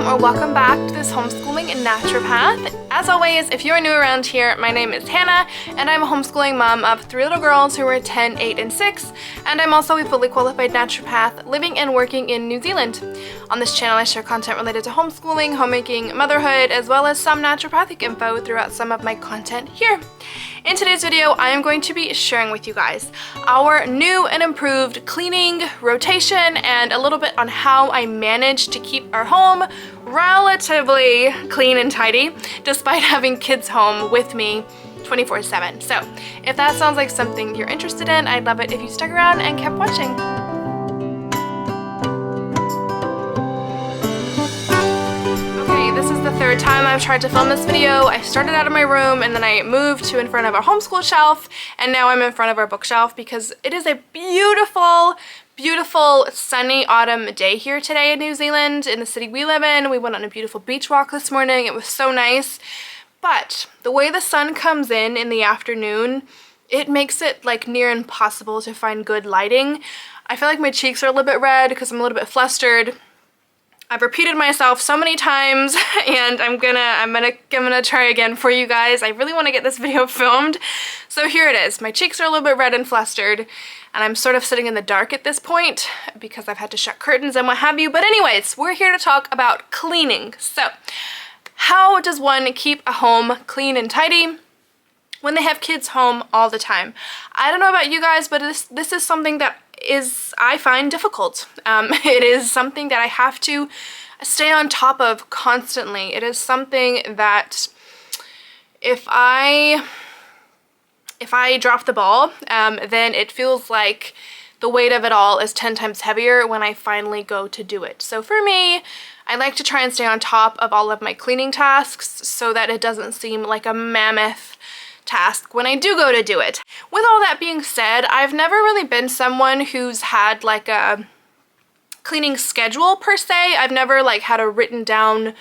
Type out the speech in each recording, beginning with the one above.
or welcome back to this Homeschooling Naturopath. As always, if you're new around here, my name is Hannah, and I'm a homeschooling mom of 3 little girls who are 10, 8, and 6, and I'm also a fully qualified naturopath living and working in New Zealand. On this channel, I share content related to homeschooling, homemaking, motherhood, as well as some naturopathic info throughout some of my content here. In today's video, I am going to be sharing with you guys our new and improved cleaning rotation and a little bit on how I managed to keep our home relatively clean and tidy despite having kids home with me 24/7. So if that sounds like something you're interested in, I'd love it if you stuck around and kept watching. This is the third time I've tried to film this video. I started out of my room and then I moved to in front of our homeschool shelf, and now I'm in front of our bookshelf because it is a beautiful, beautiful sunny autumn day here today in New Zealand, in the city we live in. We went on a beautiful beach walk this morning. It was so nice. But the way the sun comes in the afternoon, it makes it like near impossible to find good lighting. I feel like my cheeks are a little bit red because I'm a little bit flustered. I've repeated myself so many times, and I'm gonna try again for you guys. I really want to get this video filmed. So here it is. My cheeks are a little bit red and flustered, and I'm sort of sitting in the dark at this point because I've had to shut curtains and what have you. But anyways, we're here to talk about cleaning. So how does one keep a home clean and tidy when they have kids home all the time? I don't know about you guys, but this is something that I find difficult. It is something that I have to stay on top of constantly. It is something that if I drop the ball, then it feels like the weight of it all is 10 times heavier when I finally go to do it. So for me, I like to try and stay on top of all of my cleaning tasks so that it doesn't seem like a mammoth task when I do go to do it. With all that being said, I've never really been someone who's had like a cleaning schedule per se. I've never like had a written down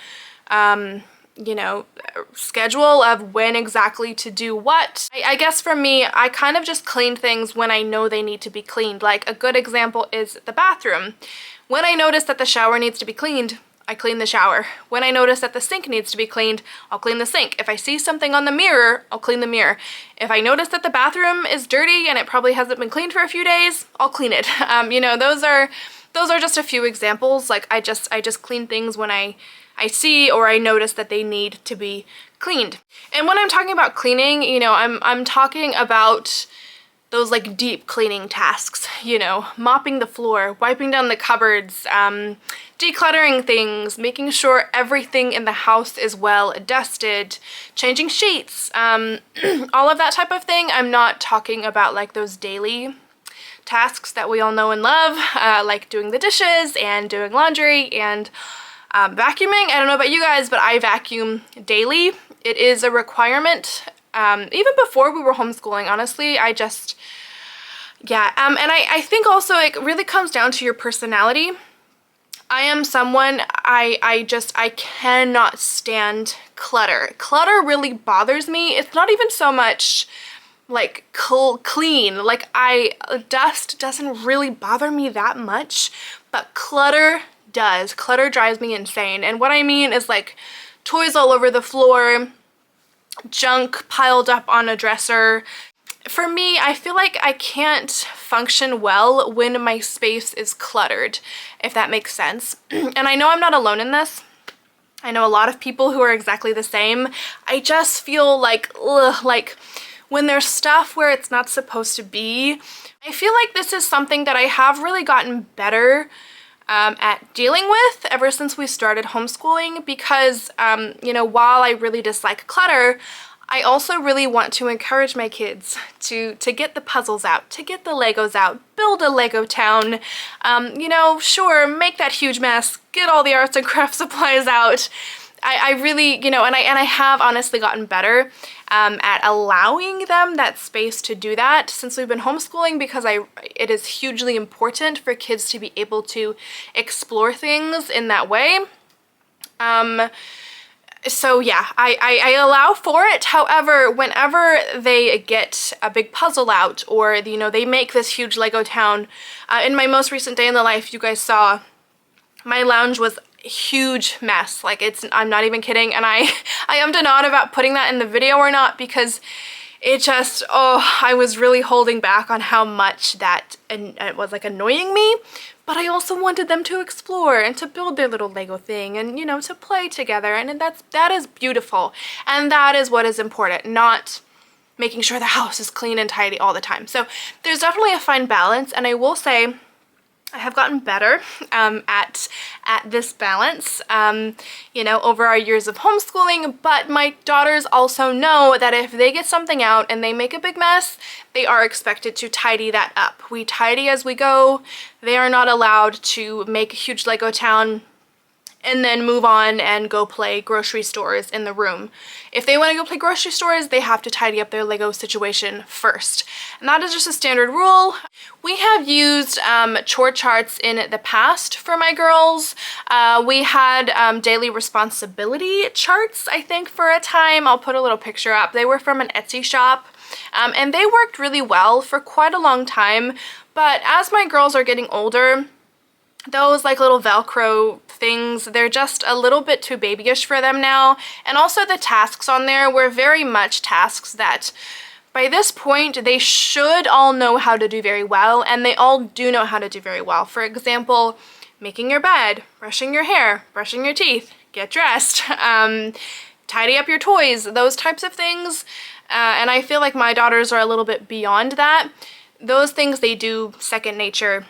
schedule of when exactly to do what. I guess for me, I kind of just clean things when I know they need to be cleaned. Like a good example is the bathroom. When I notice that the shower needs to be cleaned, I clean the shower. When I notice that the sink needs to be cleaned, I'll clean the sink. If I see something on the mirror, I'll clean the mirror. If I notice that the bathroom is dirty and it probably hasn't been cleaned for a few days, I'll clean it. Those are just a few examples. Like I just clean things when I see or I notice that they need to be cleaned. And when I'm talking about cleaning, I'm talking about those like deep cleaning tasks, mopping the floor, wiping down the cupboards, decluttering things, making sure everything in the house is well dusted, changing sheets, all of that type of thing. I'm not talking about like those daily tasks that we all know and love, like doing the dishes and doing laundry and vacuuming. I don't know about you guys, but I vacuum daily. It is a requirement. Even before we were homeschooling, honestly, and I think also it really comes down to your personality. I am someone, I cannot stand clutter. Clutter really bothers me. It's not even so much like clean. Like dust doesn't really bother me that much, but clutter does. Clutter drives me insane. And what I mean is like toys all over the floor, junk piled up on a dresser. For me, I feel like I can't function well when my space is cluttered, if that makes sense. And I know I'm not alone in this. I know a lot of people who are exactly the same. I just feel like, like when there's stuff where it's not supposed to be. I feel like this is something that I have really gotten better at dealing with ever since we started homeschooling because, while I really dislike clutter, I also really want to encourage my kids to get the puzzles out, to get the Legos out, build a Lego town, sure, make that huge mess, get all the arts and crafts supplies out. I really, and I have honestly gotten better at allowing them that space to do that since we've been homeschooling because it is hugely important for kids to be able to explore things in that way. So yeah, I allow for it. However, whenever they get a big puzzle out or, they make this huge Lego town, in my most recent day in the life, you guys saw my lounge was huge mess. Like I'm not even kidding. And I am not about putting that in the video or not, because it just, oh, I was really holding back on how much that, and it was like annoying me, but I also wanted them to explore and to build their little Lego thing and, you know, to play together. And that is beautiful. And that is what is important, not making sure the house is clean and tidy all the time. So there's definitely a fine balance, and I will say I have gotten better at this balance, you know, over our years of homeschooling. But my daughters also know that if they get something out and they make a big mess, they are expected to tidy that up. We tidy as we go. They are not allowed to make a huge Lego town and then move on and go play grocery stores in the room. If they want to go play grocery stores, they have to tidy up their Lego situation first. And that is just a standard rule. We have used chore charts in the past for my girls. We had daily responsibility charts, I think, for a time. I'll put a little picture up. They were from an Etsy shop. And they worked really well for quite a long time. But as my girls are getting older, those like little Velcro things, they're just a little bit too babyish for them now. And also the tasks on there were very much tasks that by this point they should all know how to do very well, and they all do know how to do very well. For example, making your bed, brushing your hair, brushing your teeth, get dressed, tidy up your toys, those types of things. And I feel like my daughters are a little bit beyond that. Those things they do second nature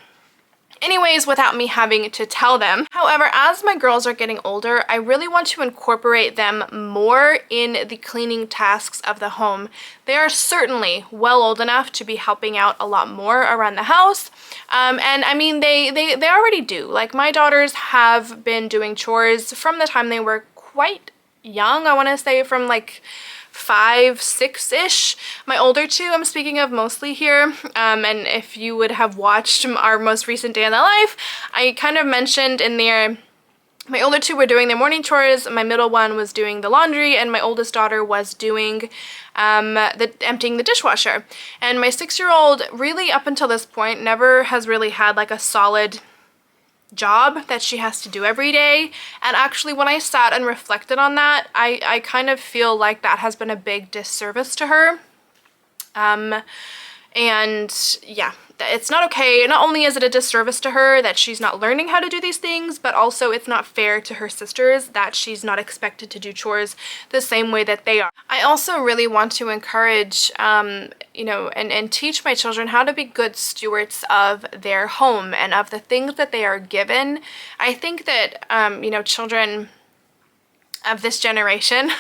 anyways without me having to tell them. However, as my girls are getting older, I really want to incorporate them more in the cleaning tasks of the home. They are certainly well old enough to be helping out a lot more around the house. And I mean, they already do. Like, my daughters have been doing chores from the time they were quite young. I want to say from like 5, 6-ish. My older two, I'm speaking of mostly here, and if you would have watched our most recent day in the life, I kind of mentioned in there, my older two were doing their morning chores, my middle one was doing the laundry, and my oldest daughter was doing emptying the dishwasher. And my 6-year-old, really up until this point, never has really had like a solid job that she has to do every day. And actually, when I sat and reflected on that, I kind of feel like that has been a big disservice to her. And yeah, it's not okay. Not only is it a disservice to her that she's not learning how to do these things, but also it's not fair to her sisters that she's not expected to do chores the same way that they are. I also really want to encourage, you know, and teach my children how to be good stewards of their home and of the things that they are given. I think that, you know, children of this generation,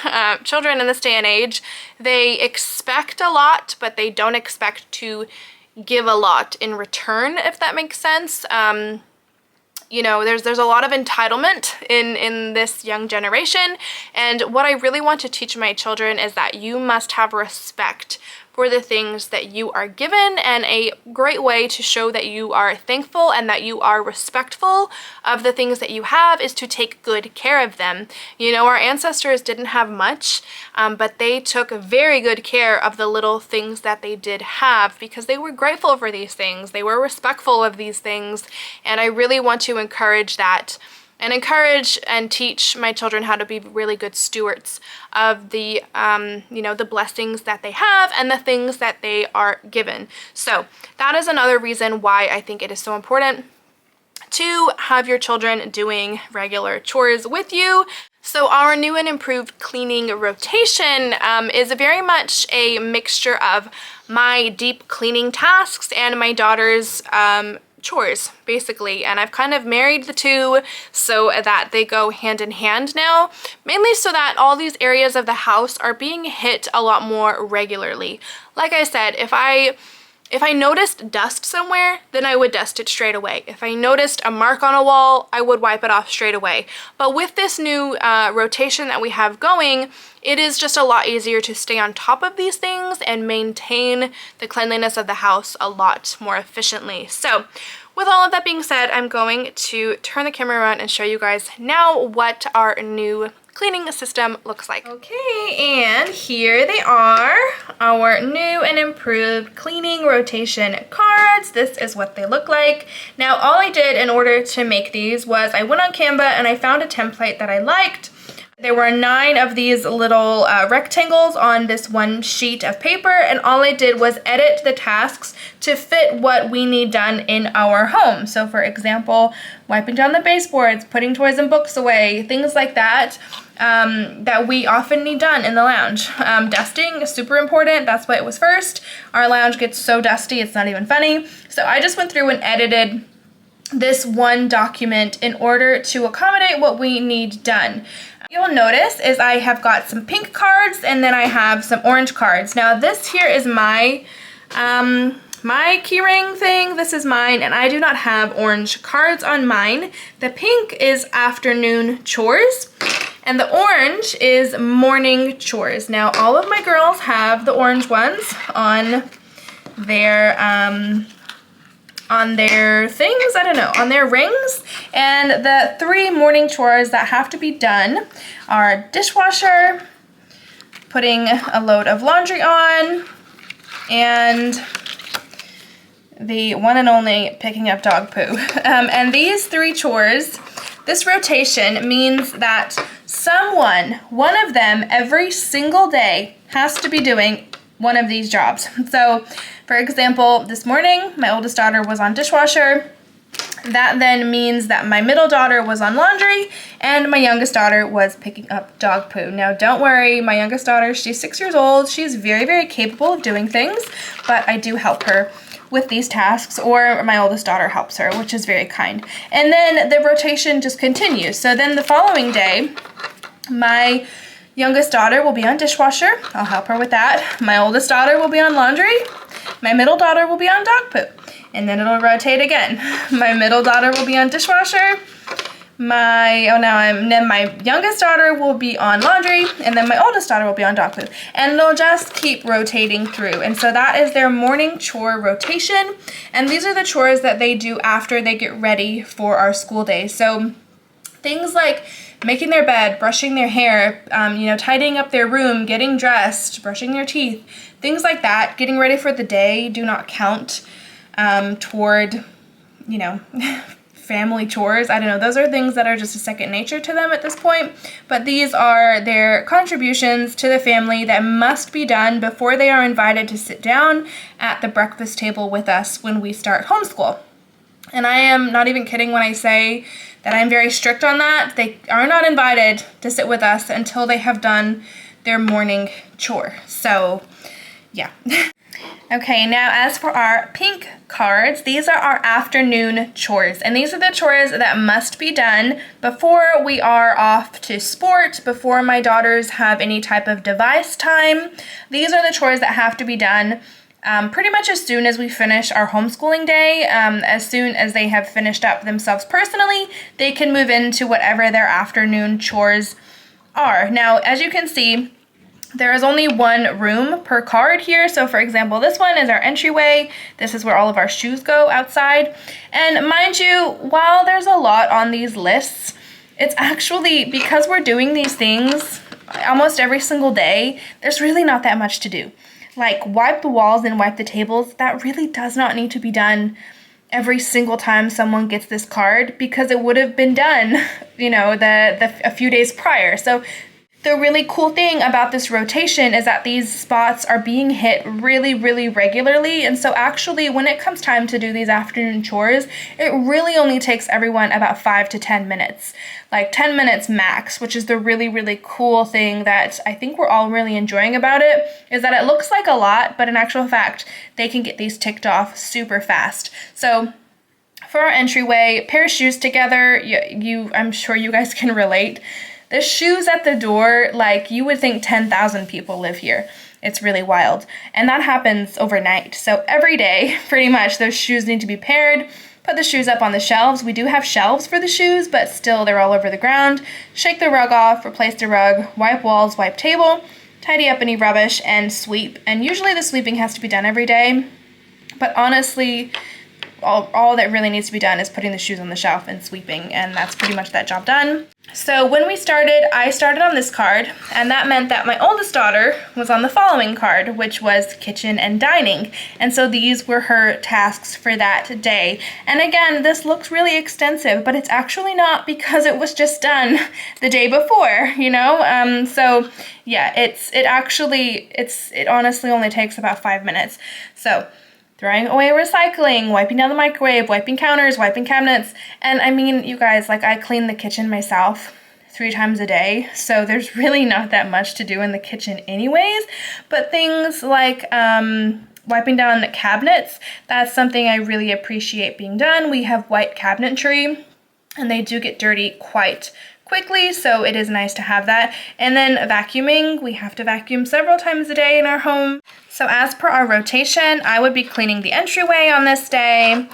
children in this day and age, they expect a lot, but they don't expect to give a lot in return, if that makes sense. You know, there's a lot of entitlement in this young generation, and what I really want to teach my children is that you must have respect for the things that you are given, and a great way to show that you are thankful and that you are respectful of the things that you have is to take good care of them. You know, our ancestors didn't have much, but they took very good care of the little things that they did have because they were grateful for these things. They were respectful of these things, and I really want to encourage that and encourage and teach my children how to be really good stewards of the, you know, the blessings that they have and the things that they are given. So that is another reason why I think it is so important to have your children doing regular chores with you. So our new and improved cleaning rotation is very much a mixture of my deep cleaning tasks and my daughter's chores, basically. And I've kind of married the two so that they go hand in hand now, mainly so that all these areas of the house are being hit a lot more regularly. Like I said, if I noticed dust somewhere, then I would dust it straight away. If I noticed a mark on a wall, I would wipe it off straight away. But with this new rotation that we have going, it is just a lot easier to stay on top of these things and maintain the cleanliness of the house a lot more efficiently. So with all of that being said, I'm going to turn the camera around and show you guys now what our new cleaning system looks like. Okay, and here they are, our new and improved cleaning rotation cards. This is what they look like. Now, all I did in order to make these was I went on Canva and I found a template that I liked. There were 9 of these little rectangles on this one sheet of paper, and all I did was edit the tasks to fit what we need done in our home. So for example, wiping down the baseboards, putting toys and books away, things like that, that we often need done in the lounge. Dusting is super important. That's why it was first. Our lounge gets so dusty, it's not even funny. So I just went through and edited this one document in order to accommodate what we need done. You'll notice is I have got some pink cards and then I have some orange cards. Now this here is my my keyring thing. This is mine, and I do not have orange cards on mine. The pink is afternoon chores and the orange is morning chores. Now all of my girls have the orange ones on their things, I don't know, on their rings. And the 3 morning chores that have to be done are dishwasher, putting a load of laundry on, and the one and only picking up dog poo. And these 3 chores, this rotation means that one of them every single day has to be doing one of these jobs. So for example, this morning my oldest daughter was on dishwasher. That then means that my middle daughter was on laundry and my youngest daughter was picking up dog poo. Now don't worry, my youngest daughter, she's 6 years old. She's very, very capable of doing things, but I do help her with these tasks, or my oldest daughter helps her, which is very kind. And then the rotation just continues. So then the following day, my youngest daughter will be on dishwasher. I'll help her with that. My oldest daughter will be on laundry. My middle daughter will be on dog poo. And then it'll rotate again. My middle daughter will be on dishwasher. Then my youngest daughter will be on laundry, and then my oldest daughter will be on dog poo. And they'll just keep rotating through. And so that is their morning chore rotation. And these are the chores that they do after they get ready for our school day. So things like making their bed, brushing their hair, tidying up their room, getting dressed, brushing their teeth, things like that, getting ready for the day do not count toward, family chores. I don't know, those are things that are just a second nature to them at this point, but these are their contributions to the family that must be done before they are invited to sit down at the breakfast table with us when we start homeschool. And I am not even kidding when I say that I'm very strict on that. They are not invited to sit with us until they have done their morning chore. So, yeah. Okay, now as for our pink cards, these are our afternoon chores. And these are the chores that must be done before we are off to sport, before my daughters have any type of device time. These are the chores that have to be done pretty much as soon as we finish our homeschooling day. As soon as they have finished up themselves personally, they can move into whatever their afternoon chores are. Now, as you can see, there is only one room per card here. So for example, this one is our entryway. This is where all of our shoes go outside. And mind you, while there's a lot on these lists, it's actually, because we're doing these things almost every single day, there's really not that much to do. Like wipe the walls and wipe the tables, that really does not need to be done every single time someone gets this card, because it would have been done, a few days prior. So the really cool thing about this rotation is that these spots are being hit really, really regularly. And so actually when it comes time to do these afternoon chores, it really only takes everyone about 5 to 10 minutes, like 10 minutes max, which is the really, really cool thing that I think we're all really enjoying about it, is that it looks like a lot, but in actual fact, they can get these ticked off super fast. So for our entryway, pair of shoes together, I'm sure you guys can relate. The shoes at the door, like you would think 10,000 people live here. It's really wild. And that happens overnight. So every day, pretty much, those shoes need to be paired. Put the shoes up on the shelves. We do have shelves for the shoes, but still they're all over the ground. Shake the rug off, replace the rug, wipe walls, wipe table, tidy up any rubbish, and sweep. And usually the sweeping has to be done every day. But honestly, all that really needs to be done is putting the shoes on the shelf and sweeping, and that's pretty much that job done. So when we started, I started on this card, and that meant that my oldest daughter was on the following card, which was kitchen and dining. And so these were her tasks for that day. And again, this looks really extensive, but it's actually not, because it was just done the day before, you know? So yeah, it honestly only takes about 5 minutes. So throwing away recycling, wiping down the microwave, wiping counters, wiping cabinets. And I mean, you guys, like, I clean the kitchen myself 3 times a day, so there's really not that much to do in the kitchen anyways. But things like wiping down the cabinets, that's something I really appreciate being done. We have white cabinetry, and they do get dirty quite quickly, so it is nice to have that. And then vacuuming, we have to vacuum several times a day in our home. So as per our rotation, I would be cleaning the entryway on this day.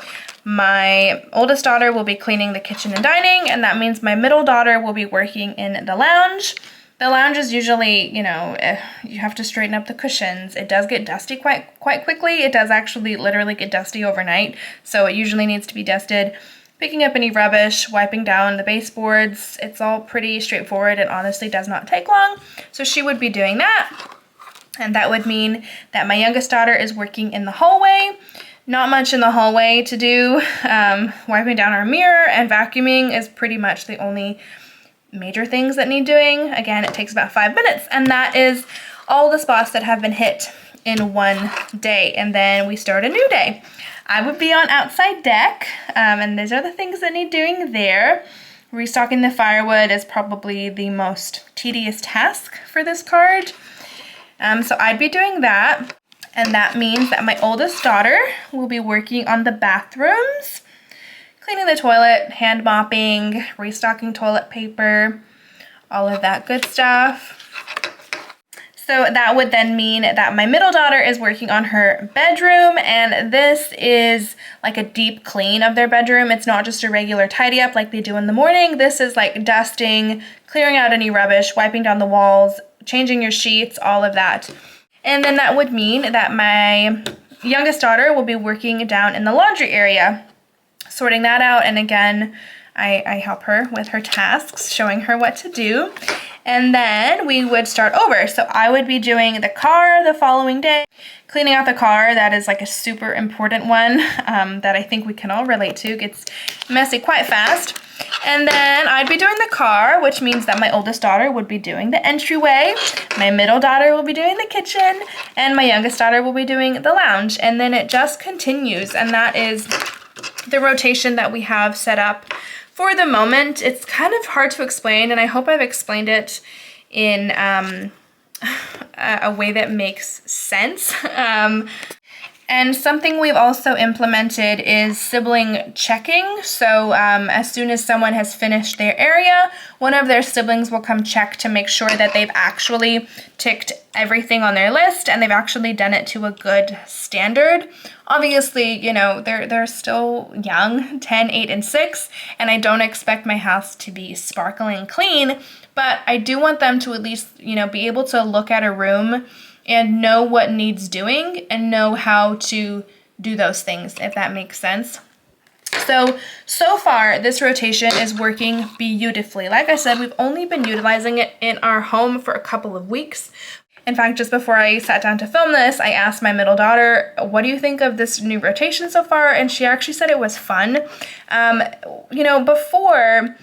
My oldest daughter will be cleaning the kitchen and dining, and that means my middle daughter will be working in the lounge. The lounge is usually, you know, you have to straighten up the cushions. It does get dusty quite quickly. It does actually literally get dusty overnight, so it usually needs to be dusted. Picking up any rubbish, wiping down the baseboards, it's all pretty straightforward and honestly does not take long. So she would be doing that. And that would mean that my youngest daughter is working in the hallway. Not much in the hallway to do. Wiping down our mirror and vacuuming is pretty much the only major things that need doing. Again, it takes about 5 minutes, and that is all the spots that have been hit in one day. And then we start a new day. I would be on outside deck, and these are the things that need doing there. Restocking the firewood is probably the most tedious task for this card. So I'd be doing that, and that means that my oldest daughter will be working on the bathrooms, cleaning the toilet, hand mopping, restocking toilet paper, all of that good stuff. So that would then mean that my middle daughter is working on her bedroom, and this is like a deep clean of their bedroom. It's not just a regular tidy up like they do in the morning. This is like dusting, clearing out any rubbish, wiping down the walls, changing your sheets, all of that. And then that would mean that my youngest daughter will be working down in the laundry area, sorting that out. And again, I help her with her tasks, showing her what to do. And then we would start over. So I would be doing the car the following day, cleaning out the car. That is like a super important one that I think we can all relate to. It gets messy quite fast. And then I'd be doing the car, which means that my oldest daughter would be doing the entryway, my middle daughter will be doing the kitchen, and my youngest daughter will be doing the lounge. And then it just continues, and that is the rotation that we have set up for the moment. It's kind of hard to explain, and I hope I've explained it in a way that makes sense. And something we've also implemented is sibling checking. So as soon as someone has finished their area, one of their siblings will come check to make sure that they've actually ticked everything on their list and they've actually done it to a good standard. Obviously, you know, they're still young, 10, 8, and 6, and I don't expect my house to be sparkling clean, but I do want them to at least, you know, be able to look at a room and know what needs doing and know how to do those things, if that makes sense. So far, this rotation is working beautifully. Like I said, we've only been utilizing it in our home for a couple of weeks. In fact, just before I sat down to film this, I asked my middle daughter, what do you think of this new rotation so far? And she actually said it was fun. You know, before,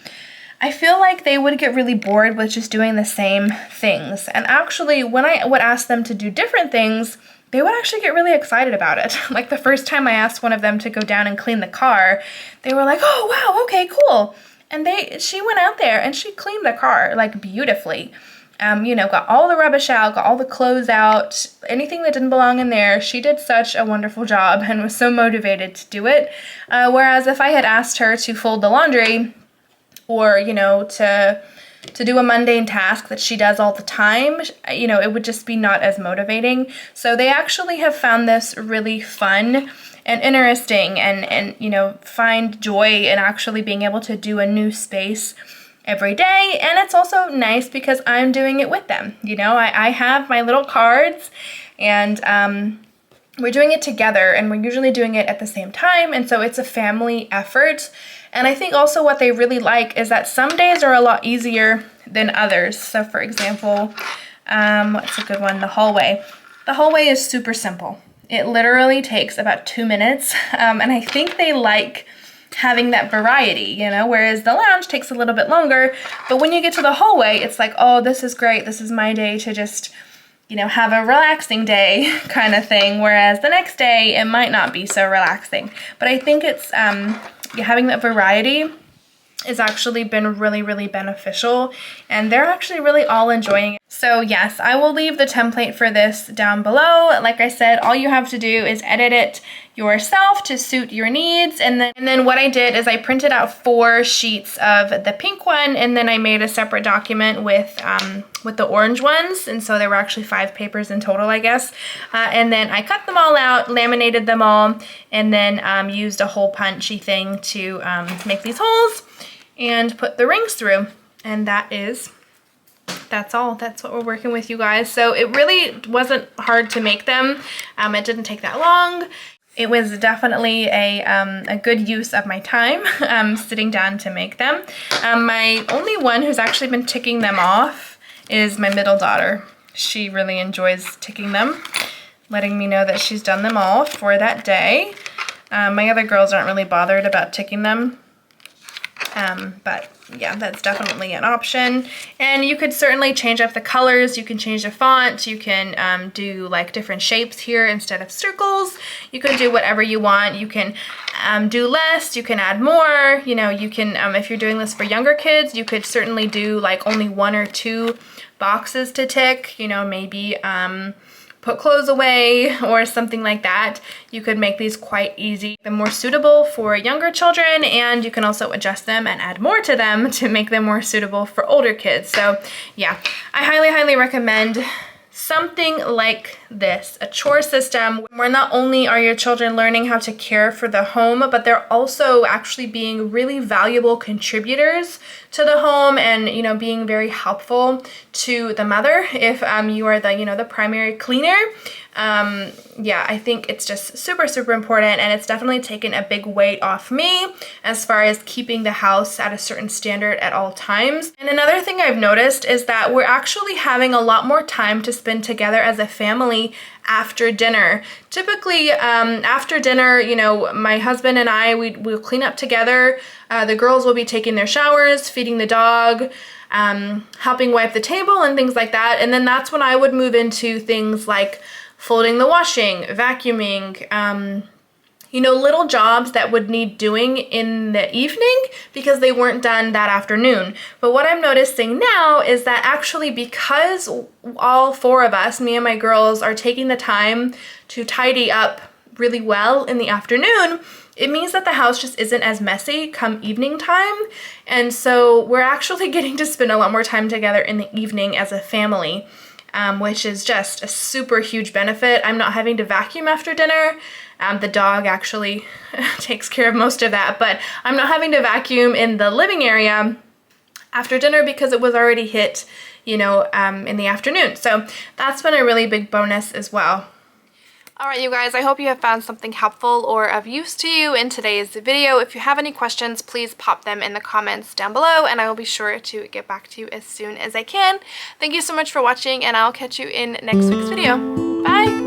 I feel like they would get really bored with just doing the same things. And actually, when I would ask them to do different things, they would actually get really excited about it. Like the first time I asked one of them to go down and clean the car, they were like, oh, wow, okay, cool. And she went out there and she cleaned the car like beautifully. You know, got all the rubbish out, got all the clothes out, anything that didn't belong in there. She did such a wonderful job and was so motivated to do it. Whereas if I had asked her to fold the laundry, or, you know, to do a mundane task that she does all the time, you know, it would just be not as motivating. So they actually have found this really fun and interesting and you know, find joy in actually being able to do a new space every day. And it's also nice because I'm doing it with them. You know, I have my little cards, and we're doing it together, and we're usually doing it at the same time, and so it's a family effort. And I think also what they really like is that some days are a lot easier than others. So for example, what's a good one? The hallway. The hallway is super simple. It literally takes about 2 minutes, and I think they like having that variety, you know, whereas the lounge takes a little bit longer. But when you get to the hallway, it's like, oh, this is great. This is my day to just, you know, have a relaxing day kind of thing, whereas the next day it might not be so relaxing. But I think it's having that variety has actually been really, really beneficial, and they're actually really all enjoying it. So yes, I will leave the template for this down below. Like I said, all you have to do is edit it yourself to suit your needs. And then what I did is I printed out 4 sheets of the pink one, and then I made a separate document with the orange ones. And so there were actually 5 papers in total, I guess. And then I cut them all out, laminated them all, and then used a hole punchy thing to make these holes and put the rings through. And that's all. That's what we're working with, you guys. So it really wasn't hard to make them. It didn't take that long. It was definitely a good use of my time sitting down to make them. My only one who's actually been ticking them off is my middle daughter. She really enjoys ticking them, letting me know that she's done them all for that day. My other girls aren't really bothered about ticking them. But yeah, that's definitely an option. And you could certainly change up the colors. You can change the font. You can do like different shapes here instead of circles. You can do whatever you want. You can do less. You can add more. You know, you can, if you're doing this for younger kids, you could certainly do like only 1 or 2 boxes to tick. You know, maybe put clothes away or something like that. You could make these quite easy. They're more suitable for younger children, and you can also adjust them and add more to them to make them more suitable for older kids. So yeah, I highly, highly recommend something like this, a chore system where not only are your children learning how to care for the home, but they're also actually being really valuable contributors to the home, and you know, being very helpful to the mother if you are the, you know, the primary cleaner. Yeah, I think it's just super, super important, and it's definitely taken a big weight off me as far as keeping the house at a certain standard at all times. And another thing I've noticed is that we're actually having a lot more time to spend together as a family after dinner. Typically, after dinner, you know, my husband and I, we'll clean up together. The girls will be taking their showers, feeding the dog, helping wipe the table and things like that. And then that's when I would move into things like folding the washing, vacuuming, you know, little jobs that would need doing in the evening because they weren't done that afternoon. But what I'm noticing now is that actually, because all 4 of us, me and my girls, are taking the time to tidy up really well in the afternoon, it means that the house just isn't as messy come evening time. And so we're actually getting to spend a lot more time together in the evening as a family, which is just a super huge benefit. I'm not having to vacuum after dinner. The dog actually takes care of most of that, but I'm not having to vacuum in the living area after dinner because it was already hit, you know, in the afternoon. So that's been a really big bonus as well. Alright, you guys, I hope you have found something helpful or of use to you in today's video. If you have any questions, please pop them in the comments down below, and I will be sure to get back to you as soon as I can. Thank you so much for watching, and I'll catch you in next week's video. Bye!